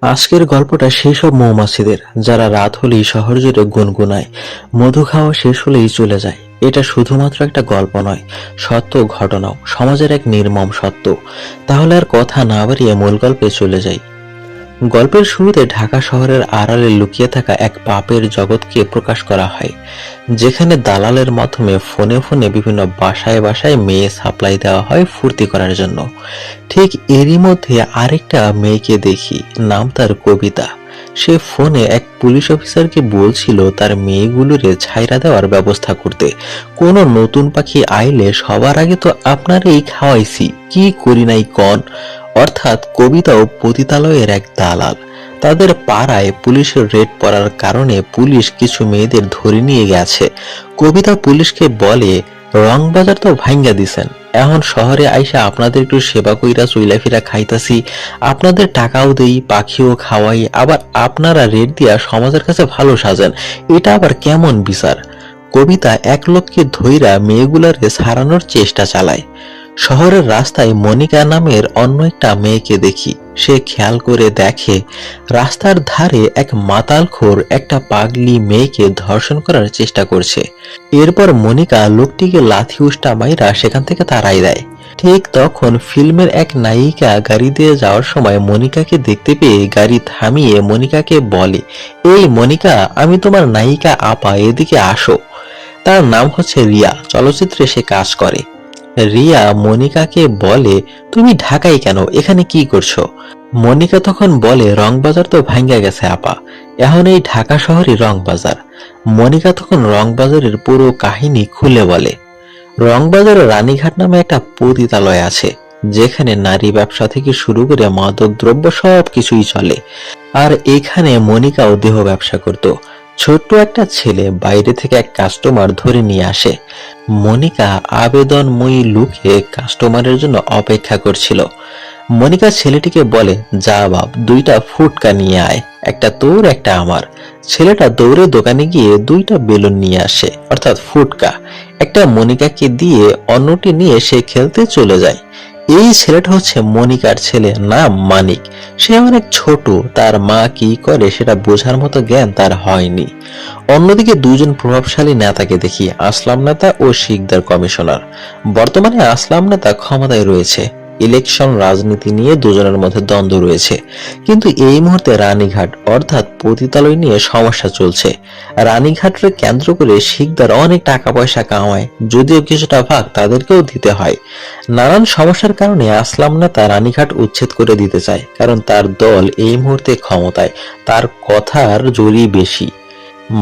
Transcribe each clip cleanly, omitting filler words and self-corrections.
আজকের গল্পটা সেই সব মৌমাছিদের যারা রাত হলেই শহর জুড়ে গুনগুনায়, মধু খাওয়া শেষ হলেই চলে যায়। এটা শুধুমাত্র একটা গল্প নয়, সত্য ঘটনাও, সমাজের এক নির্মম সত্য। তাহলে আর কথা না বাড়িয়ে মূল গল্পে চলে যাই। গল্পের শুরুতে ঢাকা শহরের আড়ালে লুকিয়ে থাকা এক পাপের জগৎকে প্রকাশ করা হয়, যেখানে দালালের মাধ্যমে ফোনে ফোনে বিভিন্ন বাসায় বাসায় মেয়ে সাপ্লাই দেওয়া হয় ফুর্তি করার জন্য। ঠিক এরই মধ্যে আরেকটা মেয়েকে দেখি, নাম তার কবিতা। সে ফোনে এক পুলিশ অফিসারকে বলছিল তার মেয়েগুলোরে ছাইরা দেওয়ার ব্যবস্থা করতে। কোনো নতুন পাখি আইলে সবার আগে তো আপনারই খাওয়াইছি, কি করি নাই কন। অর্থাৎ কবিতাও পতিতালয়ের এক দালাল। তাদের পাড়ায় পুলিশের রেড পড়ার কারণে পুলিশ কিছু মেয়েদের ধরে নিয়ে গেছে। কবিতা পুলিশকে বলে, রং বাজার তো ভাঙ্গা দিছেন, এখন শহরে আইসা আপনাদের একটু সেবা কইরা চইলাফিরা খাইতাছি, আপনাদের টাকাও দেই, পাখিও খাওয়াই, আবার আপনারা রেট দিয়া সমাজের কাছে ভালো সাজেন, এটা আবার কেমন বিচার। কবিতা এক লোককে ধইরা মেয়েগুলারে ছাড়ানোর চেষ্টা চালায়। শহরের রাস্তায় মনিকা নামের অন্য একটা মেয়েকে দেখি। সে খেয়াল করে দেখে রাস্তার ধারে এক মাতালখোর একটা পাগলি মেয়েকে ধর্ষণ করার চেষ্টা করছে। এরপর মনিকা লোকটিকে লাথি উষ্টা মাইরা সেখান থেকে তাড়াই দেয়। ঠিক তখন ফিল্মের এক নায়িকা গাড়ি দিয়ে যাওয়ার সময় মনিকাকে দেখতে পেয়ে গাড়ি থামিয়ে মনিকাকে বলে, এই মনিকা, আমি তোমার নায়িকা আপা, এদিকে আসো। তার নাম হচ্ছে রিয়া, চলচ্চিত্রে সে কাজ করে। রিয়া মনিকাকে বলে, তুমি ঢাকায় কেন, এখানে কি করছো? মনিকা তখন বলে, রংবাজার তো ভাঙ্গা গেছে আপা, এখন এই ঢাকা শহরই রংবাজার। মনিকা তখন রংবাজারের পুরো কাহিনী খুলে বলে। রংবাজারে রানীঘাট নামে একটা পতিতালয় আছে, যেখানে নারী ব্যবসা থেকে শুরু করে মাদক দ্রব্য সবকিছুই চলে। আর এখানে মনিকাও দেহ ব্যবসা করত। ছোট্ট একটা ছেলে বাইরে থেকে এক কাস্টমার ধরে নিয়ে আসে। মনিকা আবেদনময়ী লুকে কাস্টমারের জন্য অপেক্ষা করছিল। মনিকা ছেলেটিকে বলে, যা বাপ, দুইটা ফুটকা নিয়ে আয়, একটা তোর একটা আমার। ছেলেটা দৌড়ে দোকানে গিয়ে দুইটা বেলুন নিয়ে আসে, অর্থাৎ ফুটকা। একটা মনিকাকে দিয়ে অন্যটি নিয়ে সে খেলতে চলে যায়। এই ছেলেটা হচ্ছে মনিকার ছেলে, নাম মানিক। সে অনেক ছোট, তার মা কি করে সেটা বোঝার মতো জ্ঞান তার হয়নি। অন্যদিকে দুজন প্রভাবশালী নেতাকে দেখি, আসলাম নেতা ও শিকদার কমিশনার। বর্তমানে আসলাম নেতা ক্ষমতায় রয়েছে, ইলেকশন রাজনীতি নিয়ে দুজনের মধ্যে দ্বন্দ্ব রয়েছে। কিন্তু এই মুহূর্তে রানীঘাট অর্থাৎ পতিতালয় নিয়ে সমস্যা চলছে। রানীঘাটকে কেন্দ্র করে শিকদার অনেক টাকা পয়সা কামায়, যদিও কিছুটা ভাগ তাদেরকেও দিতে হয়। নানান সমস্যার কারণে আসলাম নেতা রানীঘাট উচ্ছেদ করে দিতে চায়, কারণ তার দল এই মুহূর্তে ক্ষমতায়, তার কথার জোরই বেশি।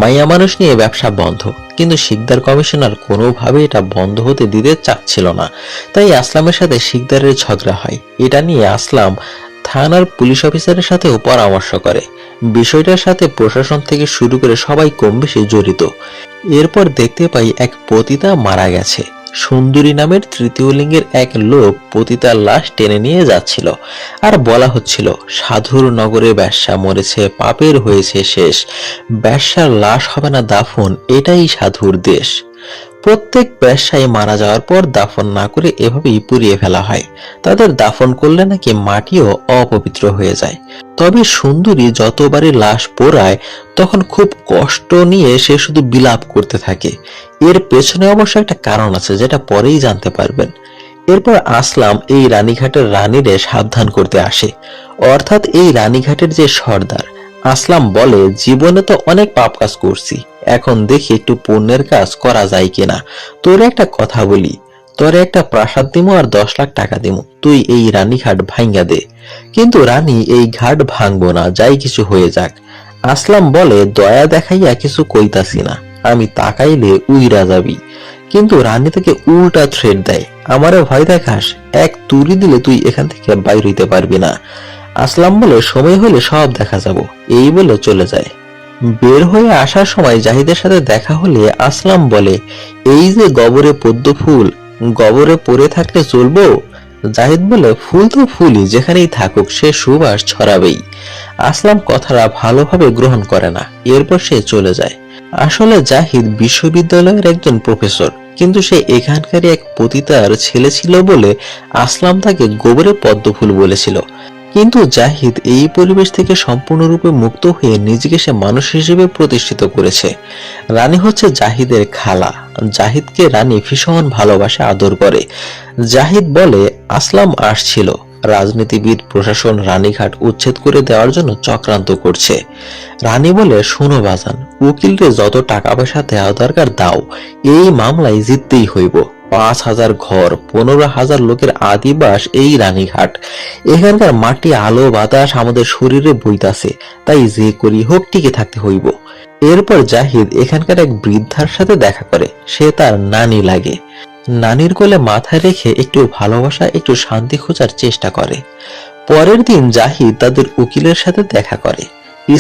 মাইয়া মানুষ নিয়ে ব্যবসা বন্ধ, কিন্তু শিকদার কমিশনার কোনোভাবে এটা বন্ধ হতে দিতে চাচ্ছিল না। তাই আসলামের সাথে শিকদারের ঝগড়া হয়। এটা নিয়ে আসলাম থানার পুলিশ অফিসারের সাথেও পরামর্শ করে। বিষয়টার সাথে প্রশাসন থেকে শুরু করে সবাই কম বেশি জড়িত। এরপর দেখতে পাই এক পতিতা মারা গেছে। সুন্দরী নামের তৃতীয় লিঙ্গের এক লোক পতিতার লাশ টেনে নিয়ে যাচ্ছিল, আর বলা হচ্ছিল, সাধুর নগরে বেশ্যা মরেছে, পাপের হয়েছে শেষ, বেশ্যার লাশ হবে না দাফন, এটাই সাধুর দেশ। প্রত্যেক বেশ্যায় মারা যাওয়ার পর দাফন না করে এভাবেই পুড়িয়ে ফেলা হয়। তাদের দাফন করলে নাকি মাটিও অপবিত্র হয়ে যায়। তবে সুন্দরী যতবারই লাশ পোড়ায়, তখন খুব কষ্ট নিয়ে সে শুধু বিলাপ করতে থাকে। এর পেছনে অবশ্য একটা কারণ আছে, যেটা পরেই জানতে পারবেন। এরপর আসলাম এই রানীঘাটের রানীরে সাবধান করতে আসে, অর্থাৎ এই রানীঘাটের যে সর্দার। আসলাম বলে, জীবনে তো অনেক পাপ কাজ করছি, এখন দেখি একটু পুণ্যের কাজ করা যায় কিনা। তোর একটা কথা বলি, তোরে একটা প্রাসাদ দিমু আর 10 লাখ টাকা দিমু, তুই এই রানীঘাট ভাঙ্গা দে। কিন্তু রানী এই ঘাট ভাঙবো না, যাই কিছু হয়ে যাক। আসলাম বলে, দয়া দেখাইয়া কিছু কইতাছি না, আমি তাকাইলে উইরা যাবি। কিন্তু রানী থেকে উল্টা থ্রেট দেয়, আমারে ভয় দেখাস, এক তুড়ি দিলে তুই এখান থেকে বাইর হইতে পারবি না। আসলাম বলে, সময় হলে সব দেখা যাব, এই বলে চলে যায়। বের হয়ে আসার সময় জাহিদের সাথে দেখা হলে আসলাম বলে, এই যে গবরে পদ্ম ফুল, গবরে পড়ে থাকলে চলবো? জাহিদ বলে, ফুল তো ফুলই, যেখানেই থাকুক সে সুবাস ছড়াবেই। আসলাম কথাটা ভালোভাবে গ্রহণ করে না, এরপর সে চলে যায়। আসলে জাহিদ বিশ্ববিদ্যালয়ের একজন প্রফেসর, কিন্তু সে এখানকারই এক পতিতার ছেলে ছিল বলে আসলাম তাকে গোবরে পদ্ম ফুল বলেছিল। কিন্তু জাহিদ এই পরিবেশ থেকে সম্পূর্ণরূপে মুক্ত হয়ে নিজেকে সে মানুষ হিসেবে প্রতিষ্ঠিত করেছে। রানী হচ্ছে জাহিদের খালা। জাহিদকে রানী ভীষণ ভালোবাসে, আদর করে। জাহিদ বলে আসলাম আসছিল, রাজনীতিবিদ প্রশাসন রানীঘাট উচ্ছেদ করে দেওয়ার জন্য চক্রান্ত করছে। রানী বলে শোনো বাজান, উকিলরে যত টাকা পয়সা দেওয়া দরকার দাও, এই মামলায় জিততেই হইব। 5,000 ঘর, 15,000 লোকের আদিবাস এই রানীঘাট। এখানকার মাটি, আলো বাতাস আমাদের শরীরে বইতাছে, তাই যে করি হোক টিকে থাকতে হইব। এরপর জাহিদ এখানকার এক বৃদ্ধার সাথে দেখা করে। সে তার নানি লাগে। নানির কোলে মাথায় রেখে একটু ভালোবাসা, একটু শান্তি খোঁজার চেষ্টা করে। পরের দিন জাহিদ তাদের উকিলের সাথে দেখা করে।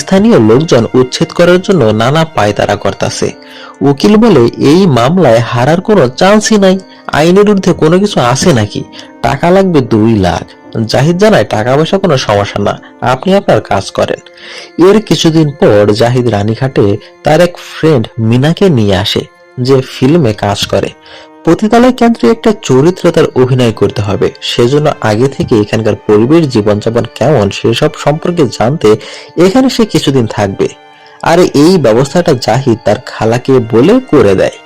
স্থানীয় লোকজন উচ্ছেদ করার জন্য নানা পায়তারা করতেছে। উকিল বলে এই মামলায় হারার কোনো চান্সই নাই, আইনের ঊর্ধ্বে কোনো কিছু আছে নাকি, টাকা লাগবে 2 লাখ। জাহিদ জানায় টাকা পয়সা কোনো সমস্যা না, আপনি আপনার কাজ করেন। এর কিছুদিন পর জাহিদ রানীঘাটে তার এক ফ্রেন্ড মিনাকে নিয়ে আসে, যে ফিল্মে কাজ করে। পতিতালয় কেন্দ্রে একটা চরিত্রে তার অভিনয় করতে হবে, সেজন্য আগে থেকে এখানকার পরিবেশ, জীবনযাপন কেমন সেসব সম্পর্কে জানতে এখানে সে কিছুদিন থাকবে। আর এই ব্যবস্থাটা জাহিদ তার খালাকে বলে করে দেয়।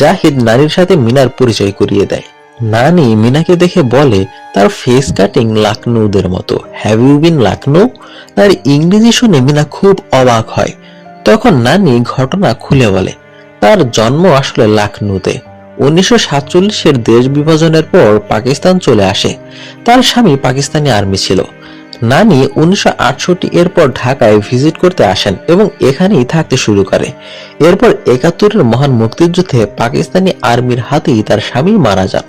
জাহিদ নানির সাথে মিনার পরিচয় করিয়ে দেয়। নানি মিনাকে দেখে বলে তার ফেস কাটিং লাখনৌদের মতো, হ্যাভ ইউ বিন লখনৌ? তার ইংরেজি শুনে মিনা খুব অবাক হয়। তখন নানি ঘটনা খুলে বলে তার জন্ম আসলে লখনৌতে। 1947-এর দেশ বিভাজনের পর পাকিস্তান চলে আসে। তার স্বামী পাকিস্তানি আর্মি ছিল। নানি 1968 এর পর ঢাকায় ভিজিট করতে আসেন এবং এখানেই থাকতে শুরু করে। এরপর 71-এর মহান মুক্তিযুদ্ধে পাকিস্তানি আর্মির হাতেই তার স্বামী মারা যান।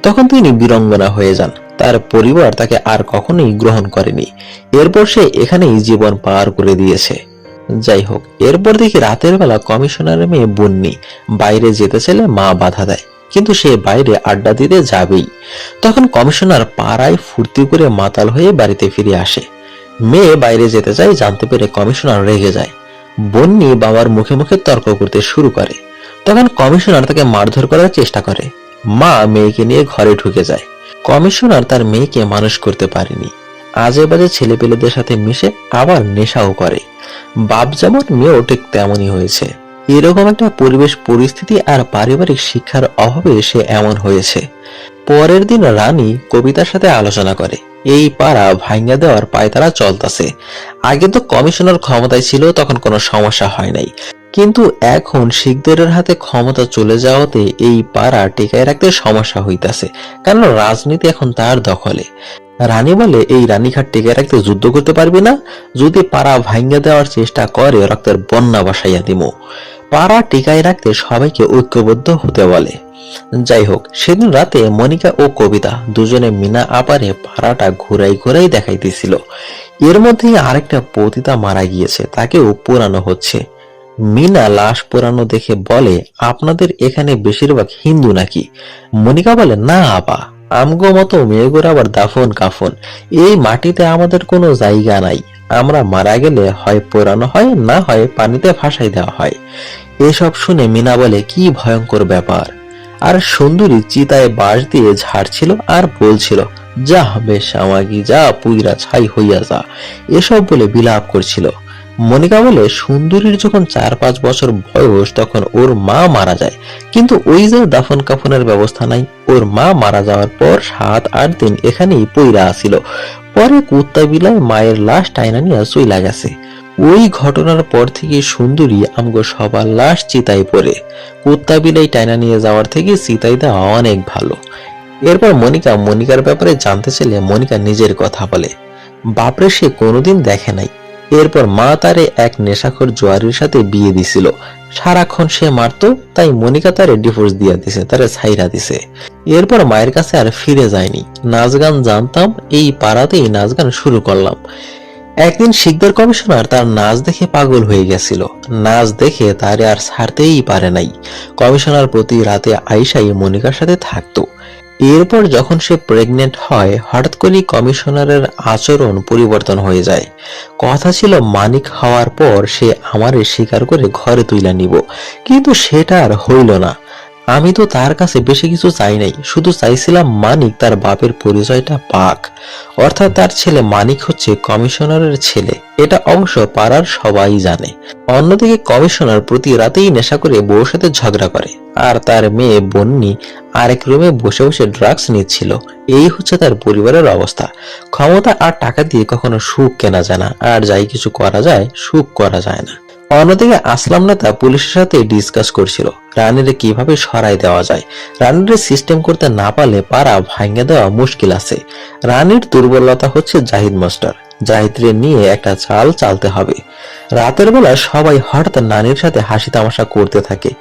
তখন তিনি বীরাঙ্গনা হয়ে যান। তার পরিবার তাকে আর কখনোই গ্রহণ করেনি। এরপর সে এখানেই জীবন পার করে দিয়েছে। যাই হোক, এরপর দেখি রাতের বেলা কমিশনারের মেয়ে বন্নি বাইরে যেতে চাইলে মা বাধা দেয়, কিন্তু সে বাইরে আড্ডা দিতে যাবেই। তখন কমিশনার পাড়ায় ফুর্তি করে মাতাল হয়ে বাড়িতে ফিরে আসে। মেয়ে বাইরে যেতে চায়, জানতে পেরে কমিশনার রেগে যায়। বন্নি বাবার মুখে মুখে তর্ক করতে শুরু করে। তখন কমিশনার তাকে মারধর করার চেষ্টা করে। মা মেয়েকে নিয়ে ঘরে ঢুকে যায়। কমিশনার তার মেয়েকে মানুষ করতে পারেনি। আজে বাজে ছেলেপেলেদের সাথে মিশে আবার নেশাও করে। বাপ যেমন মেয়েও ঠিক তেমনই হয়েছে। এরকম একটা পরিবেশ, পরিস্থিতি আর পারিবারিক শিক্ষার অভাবে সে এমন হয়েছে। পরের দিন রানী কবিতার সাথে আলোচনা করে এই পাড়া ভাঙ্গা দেওয়ার পায়তারা চলতেছে। আগে তো কমিশনার ক্ষমতায় ছিল, তখন কোনো সমস্যা হয় নাই, কিন্তু এখন শিখদের হাতে ক্ষমতা চলে যাওয়াতে এই পাড়া টিকায় রাখতে সমস্যা হইতাছে, কারণ রাজনীতি এখন তার দখলে। রানী বলে এই রানীঘাট টিকে রাখতে যুদ্ধ করতে পারবি না? যদি পাড়া ভাঙ্গা দেওয়ার চেষ্টা করে রক্তের বন্যা বসাইয়া দিমু। পাড়া টিকায় রাখতে সবাইকে ঐক্যবদ্ধ হতে বলে। যাই হোক, সেদিন রাতে মনিকা ও কবিতা দুজনে মিনা আপারে পাড়াটা ঘুরাই ঘুরাই দেখাইতেছিল। এর মধ্যেই আরেকটা পতিতা মারা গিয়েছে, তাকেও পোড়ানো হচ্ছে। মিনা লাশ পোড়ানো দেখে বলে আপনাদের এখানে বেশিরভাগ হিন্দু নাকি? মনিকা বলে না আপা, আমগো মতো মেয়েগুলো আবার দাফন কাফন, এই মাটিতে আমাদের কোনো জায়গা নাই। আমরা মারা গেলে হয় পোড়ানো হয়, না হয় পানিতে ভাসাই দেওয়া হয়। এসব শুনে মিনা বলে কি ভয়ঙ্কর ব্যাপার। আর সুন্দরী চিতায় বাঁশ দিয়ে ঝাড়ছিল আর বলছিল যা বেশ আমাগি যা, পুইরা ছাই হইয়া যা, এসব বলে বিলাপ করছিল। মনিকা বলে সুন্দরীর যখন 4-5 বছর বয়স তখন ওর মা মারা যায়, কিন্তু ওই যে দাফন কাফনের ব্যবস্থা নাই। ওর মা মারা যাওয়ার পর 7-8 দিন এখানেই পইরা আসিল। পরে কুত্তা বিলায় মায়ের লাশ টাইনা নিয়ে চইলা গেছে। ওই ঘটনার পর থেকে সুন্দরী আমগো সবার লাশ চিতায় পড়ে। কুত্তা বিলাই টাইনা নিয়ে যাওয়ার থেকে চিতাই দেওয়া অনেক ভালো। এরপর মনিকার ব্যাপারে জানতে চাইলে মনিকা নিজের কথা বলে বাপরে সে কোনোদিন দেখে নাই। এরপর মা তারে এক নেশাখোর জোয়ারির সাথে বিয়ে দিছিল। সারাক্ষণ সে মারতো, তাই মনিকা তারে ডিভোর্স দিয়া দিছে, তারে ছাইরা দিছে। এরপর মায়ের কাছে আর ফিরে যায়নি। নাচ গান জানতাম, এই পাড়াতেই নাচ গান শুরু করলাম। একদিন শিকদার কমিশনার তার নাচ দেখে পাগল হয়ে গেছিল। নাচ দেখে তারে আর ছাড়তেই পারে নাই। কমিশনার প্রতি রাতে আইসাই মনিকার সাথে থাকতো। এরপর যখন সে প্রেগনেন্ট হয়, হঠাৎ করে কমিশনারের আচরণ পরিবর্তন হয়ে যায়। কথা ছিল মানিক হওয়ার পর সে আমারে স্বীকার করে ঘরে তুইলা নিব, কিন্তু সেটা আর হইল না। আমি তো তার কাছে বেশি কিছু চাই নাই, শুধু চাইছিলাম মানিক তার বাপের পরিচয়টা পাক। অর্থাৎ তার ছেলে মানিক হচ্ছে কমিশনারের ছেলে। এটা অবশ্য পাড়ার সবাই জানে। অন্যদিকে কমিশনার প্রতি রাতেই নেশা করে বউর সাথে ঝগড়া করে, আর তার মেয়ে বন্নি আরেক রুমে বসে বসে ড্রাগস নিচ্ছিল। এই হচ্ছে তার পরিবারের অবস্থা। ক্ষমতা আর টাকা দিয়ে কখনো সুখ কেনা যায় না, আর যাই কিছু করা যায় সুখ করা যায় না। অন্যদিকে আসলাম নেতা পুলিশের সাথে ডিসকাস করছিল রানীরে কিভাবে সরাই দেওয়া যায়। রানীরে সিস্টেম করতে না পারলে পাড়া ভাঙে দেওয়া মুশকিল আছে। রানীর দুর্বলতা হচ্ছে জাহিদ মাস্টার। জাহিদরে নিয়ে একটা চাল চালতে হবে। রাতের বেলা সবাই হঠাৎ নানির সাথে হাসি তামাশা করতে থাকে,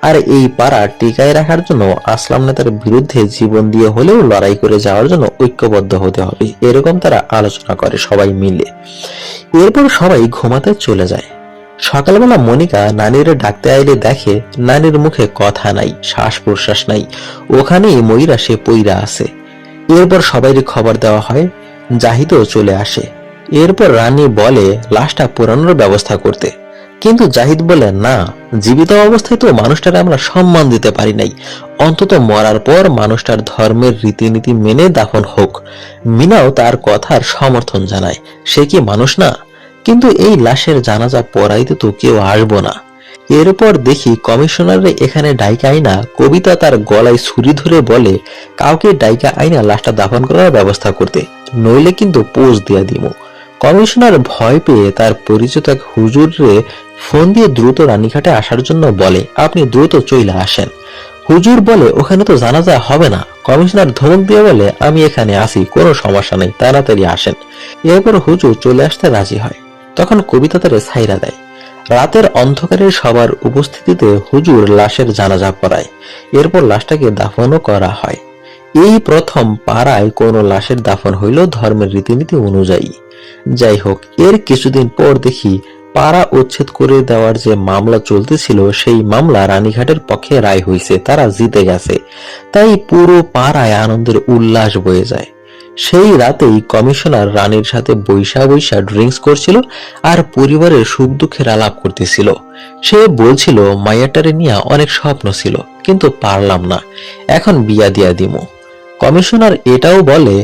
আর এই পাড়া টিকায় রাখার জন্য আসলাম নেতার বিরুদ্ধে জীবন দিয়ে হলেও লড়াই করে যাওয়ার জন্য ঐক্যবদ্ধ হতে হবে, এরকম তারা আলোচনা করে সবাই মিলে। এরপর সবাই ঘুমাতে চলে যায়। সকালবেলা মনিকা নানির ডাকতে আইলে দেখে নানির মুখে কথা নাই, শ্বাস প্রশ্বাস নাই, ওখানেই ময়রা সে পইরা আছে। এরপর সবাইকে খবর দেওয়া হয়, জাহিদও চলে আসে। এরপর রানী বলে লাশটা পোড়ানোর ব্যবস্থা করতে, কিন্তু জাহিদ বলে না, জীবিত অবস্থায় তো মানুষটার আমরা সম্মান দিতে পারি নাই, অন্তত মরার পর মানুষটার ধর্মের রীতিনীতি মেনে দাফন হোক। মিনাও তার কথার সমর্থন জানায়, সে কি মানুষ না? কিন্তু এই লাশের জানাজা পড়াইতে তো কেউ আসবো না। এরপর দেখি কমিশনারে এখানে ডাইকা আইনা কবিতা তার গলায় ছুরি ধরে বলে কাউকে ডাইকা আইনা লাশটা দাফন করার ব্যবস্থা করতে, নইলে কিন্তু পোজ দিয়া দিমু। কমিশনার ভয় পেয়ে তার পরিচিত এক হুজুরে ফোন দিয়ে দ্রুত রানীঘাটে আসার জন্য বলে, আপনি দ্রুত চইলা আসেন। হুজুর বলে ওখানে তো জানাজা হবে না। কমিশনার ধমক দিয়ে বলে, আমি এখানে আসি, কোনো সমস্যা নেই, তাড়াতাড়ি আসেন। এরপর হুজুর চলে আসতে রাজি হয়। তখন কবিতা তারে ছাইরা দেয়। রাতের অন্ধকারে সবার উপস্থিতিতে হুজুর লাশের জানাজা পড়ায়। এরপর লাশটাকে দাফনও করা হয়। এই প্রথম পাড়ায় কোনো লাশের দাফন হইল ধর্মের রীতিনীতি অনুযায়ী। যাই হোক, এর কিছুদিন পর দেখি পাড়া উচ্ছেদ করে দেওয়ার যে মামলা চলতেছিল সেই মামলা রানীঘাটের পক্ষে রায় হইছে, তারা জিতে গেছে। তাই পুরো পাড়ায় আনন্দের উল্লাস বয়ে যায়। সেই রাতেই কমিশনার রানীর সাথে বৈশা বৈশা ড্রিঙ্কস করছিল আর পরিবারের সুখ দুঃখের আলাপ করতেছিল। সে বলছিল মাইয়াটারে নিয়ে অনেক স্বপ্ন ছিল, কিন্তু পারলাম না, এখন বিয়া দিয়া দিমু। কমিশনার এটাও বলে,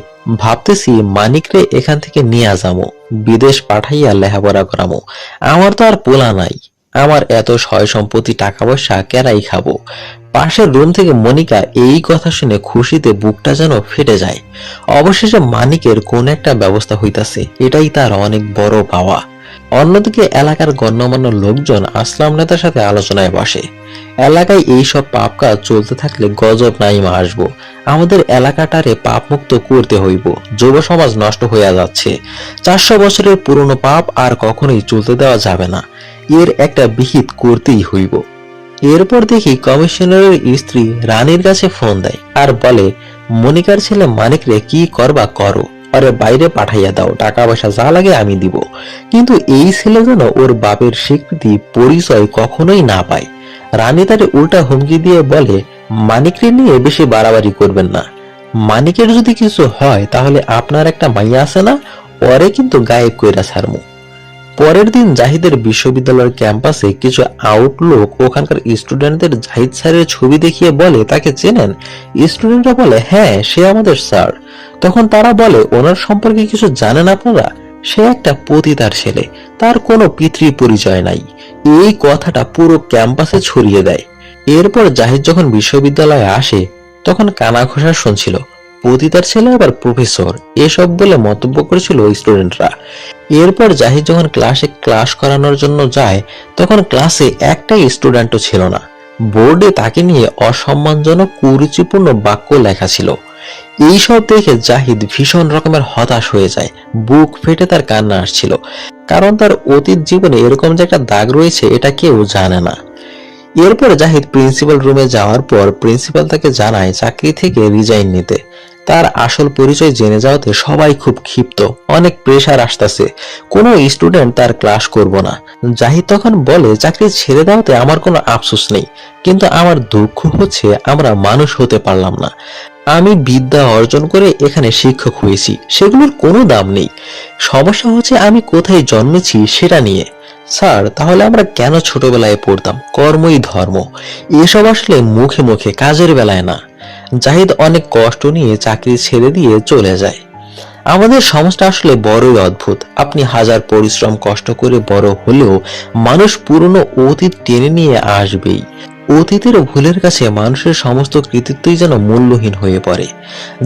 ভাবতেছি মানিকরে এখান থেকে নিয়ে যাবো, বিদেশ পাঠাইয়া লেখাপড়া করামো। আমার তো আর পোলা নাই, আমার এত সয় সম্পত্তি টাকা পয়সা কেরাই খাবো। পাশের রুম থেকে মনিকা এই কথা শুনে খুশিতে বুকটা যেন ফেটে যায়। অবশেষে মানিকের কোন একটা ব্যবস্থা হইতাছে, এটাই তার অনেক বড় পাওয়া। অন্যদিকে এলাকার গণ্যমান্য লোকজন আসলাম নেতার সাথে আলোচনায় বসে। এলাকায় এইসব পাপ কাজ চলতে থাকলে গজব নাইমা আসবো। আমাদের এলাকাটারে পাপ মুক্ত করতে হইব। যুব সমাজ নষ্ট হইয়া যাচ্ছে। 400 বছরের পুরনো পাপ আর কখনোই চলতে দেওয়া যাবে না। এর একটা বিহিত করতেই হইব। এরপর দেখি কমিশনারের স্ত্রী রানীর কাছে ফোন দেয় আর বলে, মনিকার ছেলে মানিকরে কি করবা করো, আরে বাইরে পাঠাইয়া দাও, টাকা পয়সা যা লাগে আমি দিব। কিন্তু এই ছেলে যেন ওর বাপের স্বীকৃতি পরিচয় কখনোই না পায়। রানী তারে উল্টা হুমকি দিয়ে বলে, মানিকরে নিয়ে বেশি বাড়াবাড়ি করবেন না। মানিকের যদি কিছু হয় তাহলে আপনার একটা মাইয়া আছে না, পরে কিন্তু গায়েব কইরা ছাড়মু। পরের দিন জাহিদের বিশ্ববিদ্যালয়ের ক্যাম্পাসে কিছু আউটলুক ওখানকার স্টুডেন্টদের জাহিদ স্যারের ছবি দেখিয়ে বলে, তাকে চেনেন? স্টুডেন্টরা বলে, হ্যাঁ সে আমাদের স্যার। তখন তারা বলে, ওনার সম্পর্কে কিছু জানেন আপনারা? সে একটা পতিতার ছেলে, তার কোনো পিতৃ পরিচয় নাই। এই কথাটা পুরো ক্যাম্পাসে ছড়িয়ে দেয়। এরপর জাহিদ যখন বিশ্ববিদ্যালয়ে আসে তখন কানা ঘোষা শুনছিল, পতিতার ছেলে আবার প্রফেসর, এসব বলে মন্তব্য করেছিল স্টুডেন্টরা। এরপর জাহিদ যখন ক্লাসে ক্লাস করানোর জন্য যায় তখন ক্লাসে একটাই স্টুডেন্টও ছিল না। বোর্ডে তাকে নিয়ে অসম্মানজনক কুরুচিপূর্ণ বাক্য লেখা ছিল। এইসব দেখে জাহিদ ভীষণ রকমের হতাশ হয়ে যায়, বুক ফেটে তার কান্না আসছিল। কারণ তার অতীত জীবনে এরকম যে একটা দাগ রয়েছে এটা কেউ জানে না। এরপর জাহিদ প্রিন্সিপাল রুমে যাওয়ার পর প্রিন্সিপাল তাকে জানায় চাকরি থেকে রিজাইন নিতে। তার আসল পরিচয় জেনে যাওয়াতে সবাই খুব ক্ষিপ্ত, অনেক প্রেসার আসতেছে, কোনো স্টুডেন্ট তার ক্লাস করব না। জাহিদ তখন বলে, চাকরি ছেড়ে দেওয়াতে আমার কোনো আফসোস নেই, কিন্তু আমার দুঃখ হচ্ছে আমরা মানুষ হতে পারলাম না। আমি বিদ্যা অর্জন করে এখানে শিক্ষক হয়েছি, সেগুলোর কোনো দাম নেই। সমস্যা হচ্ছে আমি কোথায় জন্মেছি সেটা নিয়ে। স্যার, তাহলে আমরা কেন ছোটবেলায় পড়তাম কর্মই ধর্ম, এসব আসলে মুখে মুখে, কাজের বেলায় না। জাহিদ অনেক কষ্ট নিয়ে চাকরি ছেড়ে দিয়ে চলে যায়। আমাদের সমাজটা আসলে বড়ই অদ্ভুত। আপনি হাজার পরিশ্রম কষ্ট করে বড় হলেও মানুষ পুরনো অতীত টেনে নিয়ে আসবেই। অতীতের ভুলের কাছে মানুষের সমস্ত কৃতিত্বই যেন মূল্যহীন হয়ে পড়ে।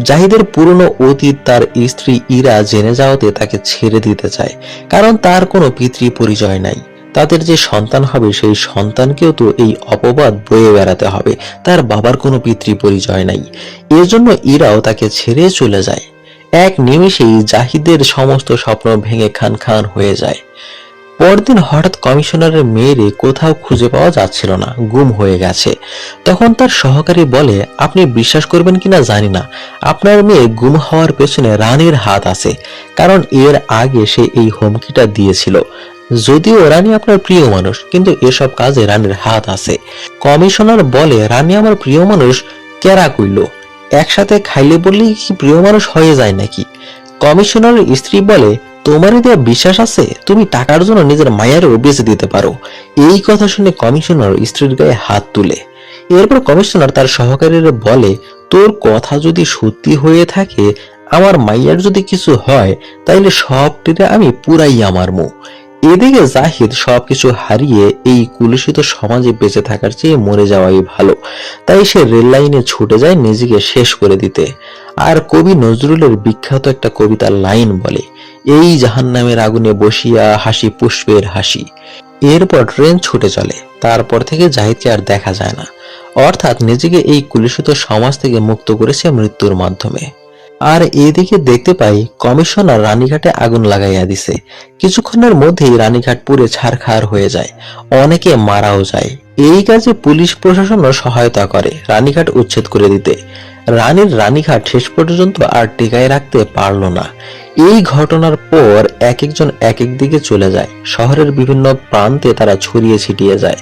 জাহিদের পুরনো অতীত তার স্ত্রী ইরা জেনে যাওয়াতে তাকে ছেড়ে দিতে চায়, কারণ তার কোনো পিতৃ পরিচয় নাই। তাদের যে সন্তান হবে সেই সন্তানকেও তো এই অপবাদ বয়ে বেড়াতে হবে, তার বাবার কোনো পিতৃ পরিচয় নাই। এজন্য ইরাও তাকে ছেড়ে চলে যায়। এক নিমেষেই জাহিদের সমস্ত স্বপ্ন ভেঙে খান খান হয়ে যায়। পরদিন হঠাৎ কমিশনারের মেয়েরে কোথাও খুঁজে পাওয়া যাচ্ছিল না, গুম হয়ে গেছে। তখন তার সহকারী বলে, আপনি বিশ্বাস করবেন কিনা জানি না, আপনার মেয়ে গুম হওয়ার পেছনে রানীর হাত আছে, কারণ এর আগে সে এই হুমকিটা দিয়েছিল। যদিও রানী আপনার প্রিয় মানুষ, কিন্তু এসব কাজে রানীর হাত আছে। কমিশনার বলে, রানী আমার প্রিয় মানুষ কেরা কইল? একসাথে খাইলে বললেই কি প্রিয় মানুষ হয়ে যায় নাকি? কমিশনারের স্ত্রী বলে, তোমারই দেয়া বিশ্বাস আছে? তুমি টাকার জন্য নিজের মায়েরও বেঁচে দিতে পারো। এই কথা শুনে কমিশনার স্ত্রীর গায়ে হাত তুলে। এরপর কমিশনার তার সহকারীরা বলে, তোর কথা যদি সত্যি হয়ে থাকে, আমার মাইয়ার যদি কিছু হয়, তাইলে সবটিরে আমি পুরাইয়া মারমু। এদিকে জাহিদ সবকিছু হারিয়ে এই কুলুষিত সমাজে বেঁচে থাকার চেয়ে মরে যাওয়াই ভালো। তাই সে রেল লাইনে ছুটে যায় নিজেকে শেষ করে দিতে। আর কবি নজরুলের বিখ্যাত একটা কবিতার লাইন বলে, এই জাহান্নামের আগুনে বসিয়া হাসি পুষ্পের হাসি। এরপর ট্রেন ছুটে চলে। তারপর থেকে জাহিদকে আর দেখা যায় না। অর্থাৎ নিজেকে এই কুলুষিত সমাজ থেকে মুক্ত করেছে মৃত্যুর মাধ্যমে। আর এদিকে দেখতে পাই কমিশনার রানীঘাটে আগুন লাগাইয়া দিছে। কিছুক্ষণের মধ্যেই রানীঘাট পুড়ে ছারখার হয়ে যায়, অনেকে মারাও যায়। এই কাজে পুলিশ প্রশাসনও সহায়তা করে রানীঘাট উচ্ছেদ করে দিতে। রানীর রানীঘাট শেষ পর্যন্ত আর টিকায় রাখতে পারল না। এই ঘটনার পর এক একজন এক এক দিকে চলে যায়, শহরের বিভিন্ন প্রান্তে তারা ছড়িয়ে ছিটিয়ে যায়।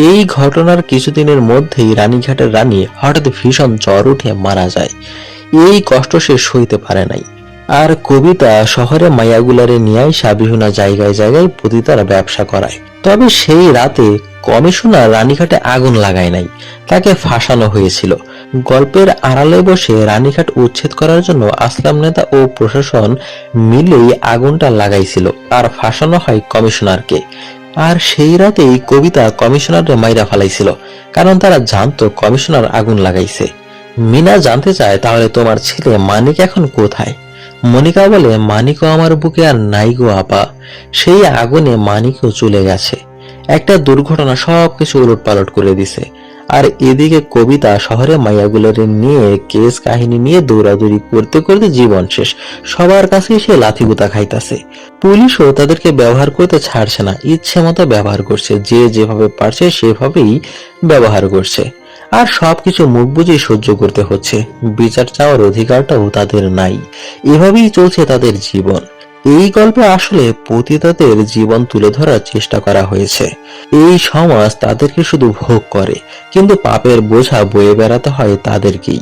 এই ঘটনার কিছুদিনের মধ্যেই রানীঘাটের রানী হঠাৎ ভীষণ জ্বর উঠে মারা যায়। এই কষ্ট সে সইতে পারে নাই। আর কবিতা শহরে মায়াগুলারে নিয়ে আইসা বিভিন্ন জায়গায় জায়গায় পতিতার ব্যবসা করায়। তবে সেই রাতে কমিশনার রানীঘাটে আগুন লাগায় নাই, তাকে ফাঁসানো হয়েছিল। গল্পের আড়ালে বসে রানীঘাট উচ্ছেদ করার জন্য আসলাম নেতা ও প্রশাসন মিলেই আগুনটা লাগাইছিল, আর ফাঁসানো হয় কমিশনারকে। আর সেই রাতেই কবিতা কমিশনারকে মাইরা ফালাইছিল, কারণ তারা জানতো কমিশনার আগুন লাগাইছে। মিনা জানতে চায়, তাহলে তোমার ছেলে মানিক এখন কোথায়? মনিকা বলে, মানিকও আমার বুকে আর নাই গো আপা, সেই আগুনে মানিকও চলে গেছে। একটা দুর্ঘটনা সবকিছু উলটপালট করে দিছে। আর এদিকে কবিতা শহরে মাইয়াগুলোর নিয়ে কেস কাহিনী নিয়ে দৌড়াদৌড়ি করতে করতে জীবন শেষ। সবার কাছেই সে লাথিগুতা খাইতাছে। পুলিশও তাদেরকে ব্যবহার করতে ছাড়ছে না, ইচ্ছে মতো ব্যবহার করছে, যে যেভাবে পারছে সেভাবেই ব্যবহার করছে। আর সবকিছু মুখ বুঝে সহ্য করতে হচ্ছে, বিচার চাওয়ার অধিকারটাও তাদের নাই। এভাবেই চলছে তাদের জীবন। এই গল্পে আসলে পতিতাদের জীবন তুলে ধরার চেষ্টা করা হয়েছে। এই সমাজ তাদেরকে শুধু ভোগ করে, কিন্তু পাপের বোঝা বয়ে বেড়াতে হয় তাদেরকেই।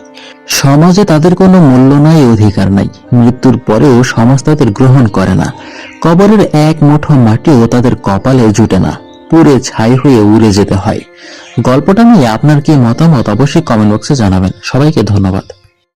সমাজে তাদের কোনো মূল্য নাই, অধিকার নাই। মৃত্যুর পরেও সমাজ তাদের গ্রহণ করে না। কবরের এক মুঠো মাটিও তাদের কপালে জুটে না, পুড়ে ছাই হয়ে উড়ে যেতে হয়। গল্পটা নিয়ে আপনার কি মতামত অবশ্যই কমেন্ট বক্সে জানাবেন। সবাইকে ধন্যবাদ।